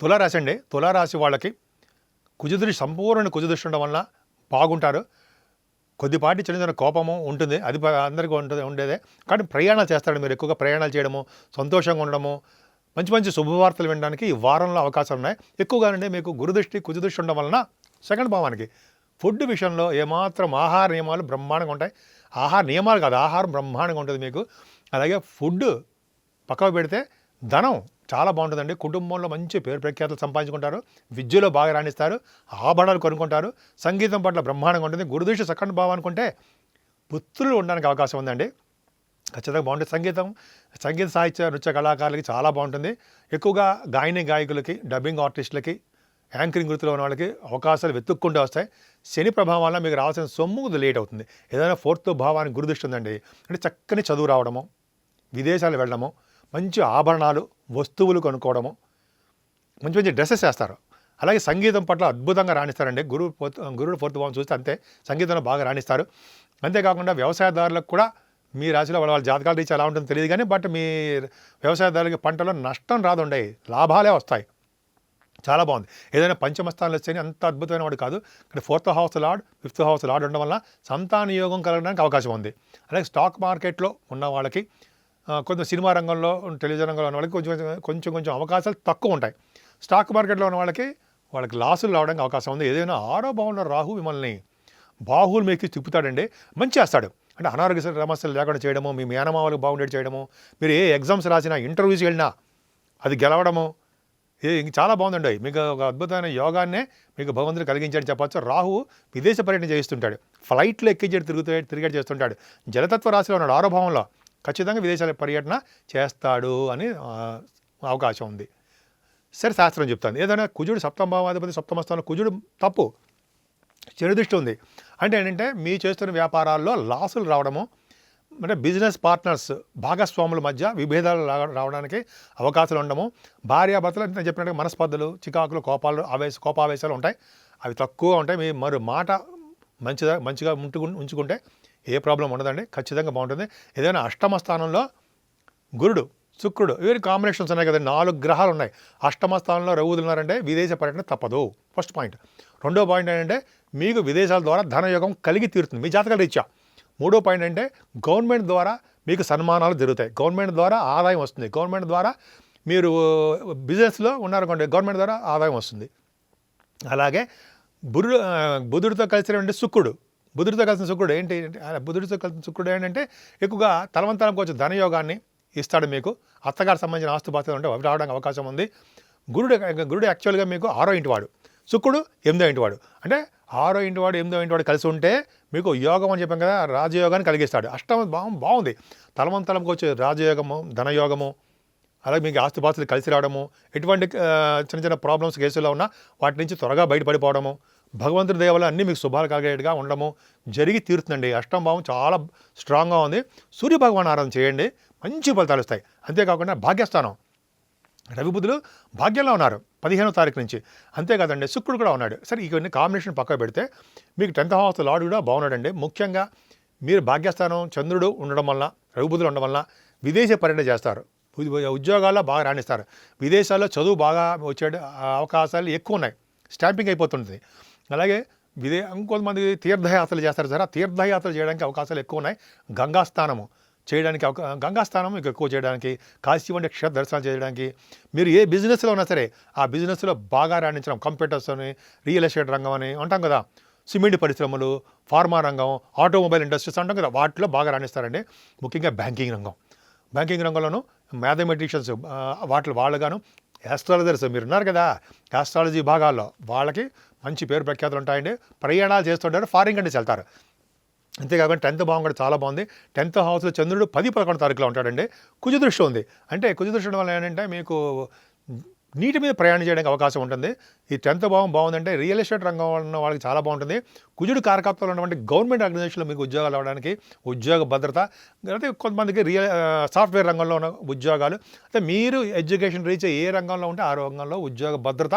తులారాశి అండి. తులారాశి వాళ్ళకి కుజదృష్టి సంపూర్ణ కుజదృష్టి ఉండడం వలన బాగుంటారు. కొద్దిపాటి చిన్న చిన్న కోపము ఉంటుంది, అది అందరికీ ఉండేదే. కానీ ప్రయాణాలు చేస్తాడు, మీరు ఎక్కువగా ప్రయాణాలు చేయడము, సంతోషంగా ఉండడము, మంచి మంచి శుభవార్తలు వినడానికి ఈ వారంలో అవకాశాలు ఉన్నాయి. ఎక్కువగానండి మీకు గురుదృష్టి కుజదృష్టి ఉండడం వలన సెకండ్ భావానికి ఫుడ్ విషయంలో ఏమాత్రం ఆహార నియమాలు బ్రహ్మాండంగా ఉంటాయి. ఆహార నియమాలు కాదు, ఆహారం బ్రహ్మాండంగా ఉంటుంది మీకు. అలాగే ఫుడ్ పక్కకు పెడితే ధనం చాలా బాగుంటుందండి. కుటుంబంలో మంచి పేరు ప్రఖ్యాతులు సంపాదించుకుంటారు, విద్యలో బాగా రాణిస్తారు, ఆభరణాలు కొనుక్కుంటారు, సంగీతం పట్ల బ్రహ్మాండంగా ఉంటుంది. గురుదృష్టి సెకండ్ భావం అనుకుంటే పుత్రులు ఉండడానికి అవకాశం ఉందండి. ఖచ్చితంగా బాగుంటుంది. సంగీత సాహిత్య నృత్య కళాకారులకి చాలా బాగుంటుంది. ఎక్కువగా గాయకులకి, డబ్బింగ్ ఆర్టిస్టులకి, యాంకరింగ్ వృత్తిలో ఉన్న వాళ్ళకి అవకాశాలు వెతుక్కుంటూ వస్తాయి. శని ప్రభావం వల్ల మీకు రావాల్సిన సొమ్ము లేట్ అవుతుంది. ఏదైనా ఫోర్త్ భావానికి గురుదృష్టి ఉందండి అంటే చక్కని చదువు రావడము, విదేశాలు వెళ్ళడము, మంచి ఆభరణాలు వస్తువులు కొనుక్కోవడము, మంచి మంచి డ్రెస్సెస్ వేస్తారు. అలాగే సంగీతం పట్ల అద్భుతంగా రాణిస్తారండి. గురుడు ఫోర్త్ భావం చూస్తే అంతే, సంగీతంలో బాగా రాణిస్తారు. అంతేకాకుండా వ్యవసాయదారులకు కూడా మీ రాశిలో వాళ్ళ జాతకాల రీచ్ ఎలా ఉంటుందో తెలియదు కానీ, బట్ మీ వ్యవసాయదారులకి పంటలో నష్టం రాదుండే, లాభాలే వస్తాయి. చాలా బాగుంది. ఏదైనా పంచమస్థానాలు వచ్చేది అంత అద్భుతమైన వాడు కాదు. ఇక్కడ 4th house lord 5th house lord ఉండడం వల్ల సంతాన యోగం కలగడానికి అవకాశం ఉంది. అలాగే స్టాక్ మార్కెట్లో ఉన్న వాళ్ళకి, కొంచెం సినిమా రంగంలో, టెలివిజన్ రంగంలో ఉన్న వాళ్ళకి కొంచెం అవకాశాలు తక్కువ ఉంటాయి. స్టాక్ మార్కెట్లో ఉన్న వాళ్ళకి లాసులు రావడానికి అవకాశం ఉంది. ఏదైనా 6వ భావంలో రాహు మిమ్మల్ని బాహువులు మీకు తిప్పుతాడండి, మంచి చేస్తాడు. అంటే అనారోగ్య సమస్యలు లేకుండా చేయడము, మీ మేనమావలకు బాగుండేది చేయడము, మీరు ఏ ఎగ్జామ్స్ రాసినా, ఇంటర్వ్యూస్కి వెళ్ళినా అది గెలవడము, చాలా బాగుందండి. మీకు ఒక అద్భుతమైన యోగాన్నే మీకు భగవంతుడు కలిగించాడు చెప్పచ్చు. రాహు విదేశ పర్యటన చేస్తుంటాడు, ఫ్లైట్లో ఎక్కించాడు, తిరిగేట్ చేస్తుంటాడు. జలతత్వ రాశిలో ఉన్నాడు 6వ భావంలో, ఖచ్చితంగా విదేశాల పర్యటన చేస్తాడు అని అవకాశం ఉంది. సరే, శాస్త్రం చెప్తాను. ఏదైనా కుజుడు సప్తమ భావాధిపతి, సప్తమ స్థానంలో కుజుడు తప్పు, చెడు దృష్టి ఉంది. అంటే ఏంటంటే మీ చేస్తున్న వ్యాపారాల్లో లాసులు రావడము, అంటే బిజినెస్ పార్ట్నర్స్ భాగస్వాముల మధ్య విభేదాలు రావడానికి అవకాశాలు ఉండము. భార్యాభర్తలు అంటే నేను చెప్పినట్టుగా మనస్పర్ధలు, చికాకులు, కోపావేశాలు ఉంటాయి. అవి తక్కువ ఉంటాయి. మీ మాట మంచిగా ఉంచుకుంటే ఏ ప్రాబ్లం ఉండదండి, ఖచ్చితంగా బాగుంటుంది. ఏదైనా అష్టమ స్థానంలో గురుడు, శుక్రుడు, ఇవి కాంబినేషన్స్ ఉన్నాయి కదా, 4 గ్రహాలు ఉన్నాయి. అష్టమ స్థానంలో రవులు ఉన్నారంటే విదేశ పర్యటన తప్పదు, ఫస్ట్ పాయింట్. రెండో పాయింట్ ఏంటంటే మీకు విదేశాల ద్వారా ధనయోగం కలిగి తీరుతుంది మీ జాతకాల రీత్యా. మూడో పాయింట్ అంటే గవర్నమెంట్ ద్వారా మీకు సన్మానాలు జరుగుతాయి, గవర్నమెంట్ ద్వారా ఆదాయం వస్తుంది, గవర్నమెంట్ ద్వారా మీరు బిజినెస్లో ఉన్నారనుకోండి, గవర్నమెంట్ ద్వారా ఆదాయం వస్తుంది. అలాగే బుధుడితో కలిసినటువంటి శుక్రుడు, బుధుడితో కలిసిన శుక్రుడు ఏంటంటే ఎక్కువగా తలవంతరం కొంచెం ధనయోగాన్ని ఇస్తాడు మీకు. అత్తగారు సంబంధించిన ఆస్తుపాస్తులు ఉంటే అవి రావడానికి అవకాశం ఉంది. గురుడు యాక్చువల్గా మీకు 6వ ఇంటి వాడు, శుక్రుడు 8వ ఇంటి వాడు. అంటే 6వ ఇంటి వాడు 8వ ఇంటి వాడు కలిసి ఉంటే మీకు యోగం అని చెప్పాం కదా, రాజయోగాన్ని కలిగిస్తాడు. అష్టమ భావం బాగుంది, తలవంతలంకి వచ్చే రాజయోగము, ధనయోగము, అలాగే మీకు ఆస్తుపాస్తులు కలిసి రావడము, ఎటువంటి చిన్న ప్రాబ్లమ్స్ కేసుల్లో ఉన్నా వాటి నుంచి త్వరగా బయటపడిపోవడము, భగవంతుడి దయ వల్ల అన్నీ మీకు శుభాలు కలిగేట్టుగా ఉండడము జరిగి తీరుతుందండి. అష్టమ భావం చాలా స్ట్రాంగ్గా ఉంది. సూర్యభగవాన్ ఆరాధన చేయండి, మంచి ఫలితాలు వస్తాయి. అంతేకాకుండా భాగ్యస్థానం, రవి బుధులు భాగ్యంలో ఉన్నారు 15వ తారీఖు నుంచి. అంతేకాదండి శుక్రుడు కూడా ఉన్నాడు. సరే, ఇవన్నీ కాంబినేషన్ పక్కన పెడితే మీకు 10th హౌస్ లార్డ్ కూడా బాగున్నాడండి. ముఖ్యంగా మీరు భాగ్యస్థానం చంద్రుడు ఉండడం వల్ల, రవి బుధులు ఉండడం వల్ల విదేశీ పర్యటన చేస్తారు, ఉద్యోగాల్లో బాగా రాణిస్తారు, విదేశాల్లో చదువు బాగా వచ్చే అవకాశాలు ఎక్కువ ఉన్నాయి, స్టాంపింగ్ అయిపోతుంది. అలాగే ఇంకొంతమంది తీర్థయాత్రలు చేస్తారు సార్, ఆ తీర్థయాత్రలు చేయడానికి అవకాశాలు ఎక్కువ ఉన్నాయి. గంగాస్నానము చేయడానికి గంగాస్నానం మీకు ఎక్కువ చేయడానికి, కాశీ వంటి క్షేత్ర దర్శనాలు చేయడానికి, మీరు ఏ బిజినెస్లో ఉన్నా సరే ఆ బిజినెస్లో బాగా రాణించడం, కంప్యూటర్స్ అని, రియల్ ఎస్టేట్ రంగం అని అంటాం కదా, సిమెంట్ పరిశ్రమలు, ఫార్మా రంగం, ఆటోమొబైల్ ఇండస్ట్రీస్ అంటాం కదా, వాటిలో బాగా రాణిస్తారండి. ముఖ్యంగా బ్యాంకింగ్ రంగంలోనూ మ్యాథమెటిషియన్స్ వాళ్ళగాను, ఆస్ట్రాలజర్స్ మీరు ఉన్నారు కదా, ఆస్ట్రాలజీ భాగాల్లో వాళ్ళకి మంచి పేరు ప్రఖ్యాతులు ఉంటాయండి. ప్రయాణాలు చేస్తుంటారు, ఫారిన్ కంట్రీస్ వెళ్తారు. అంతేకాకుండా 10th భావం కూడా చాలా బాగుంది. 10th హౌస్లో చంద్రుడు 10-11 తారీఖులో ఉంటాడండి. కుజదృష్టి ఉంది. అంటే కుజదృష్టి ఉండడం వల్ల ఏంటంటే మీకు నీటి మీద ప్రయాణం చేయడానికి అవకాశం ఉంటుంది. ఈ 10th భావం బాగుందంటే రియల్ ఎస్టేట్ రంగంలో ఉన్న వాళ్ళకి చాలా బాగుంటుంది. కుజుడు కారకత్వంలో ఉన్నటువంటి గవర్నమెంట్ ఆర్గనైజేషన్లో మీకు ఉద్యోగాలు రావడానికి, ఉద్యోగ భద్రత, అయితే కొంతమందికి సాఫ్ట్వేర్ రంగంలో ఉన్న ఉద్యోగాలు, అంటే మీరు ఎడ్యుకేషన్ రీచ్ ఏ రంగంలో ఉంటే ఆ రంగంలో ఉద్యోగ భద్రత,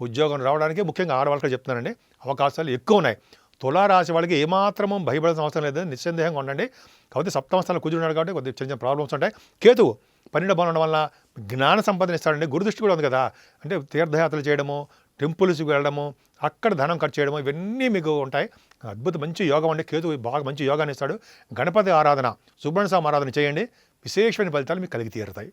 ఉద్యోగం రావడానికి ముఖ్యంగా ఆడవాళ్ళకి చెప్తున్నానండి అవకాశాలు ఎక్కువ ఉన్నాయి. తులారాశి వాళ్ళకి ఏమాత్రము భయపడాల్సిన అవసరం లేదు, నిస్సందేహంగా ఉండండి. కాబట్టి 7వ స్థానంలో కుజుడు ఉన్నాడు కాబట్టి కొద్దిగా చిన్న ప్రాబ్లమ్స్ ఉంటాయి. కేతువు 12వ భావం ఉండడం వల్ల జ్ఞాన సంపదన ఇస్తాడండి. గురుదృష్టి కూడా ఉంది కదా, అంటే తీర్థయాత్రలు చేయడము, టెంపుల్స్కి వెళ్ళడము, అక్కడ ధనం ఖర్చు చేయడము, ఇవన్నీ మీకు ఉంటాయి. అద్భుత మంచి యోగం అండి. కేతు బాగా మంచి యోగాన్ని ఇస్తాడు. గణపతి ఆరాధన, సుబ్రహ్మణ్య స్వామి ఆరాధన చేయండి, విశేషమైన ఫలితాలు మీకు కలిగి తీరుతాయి.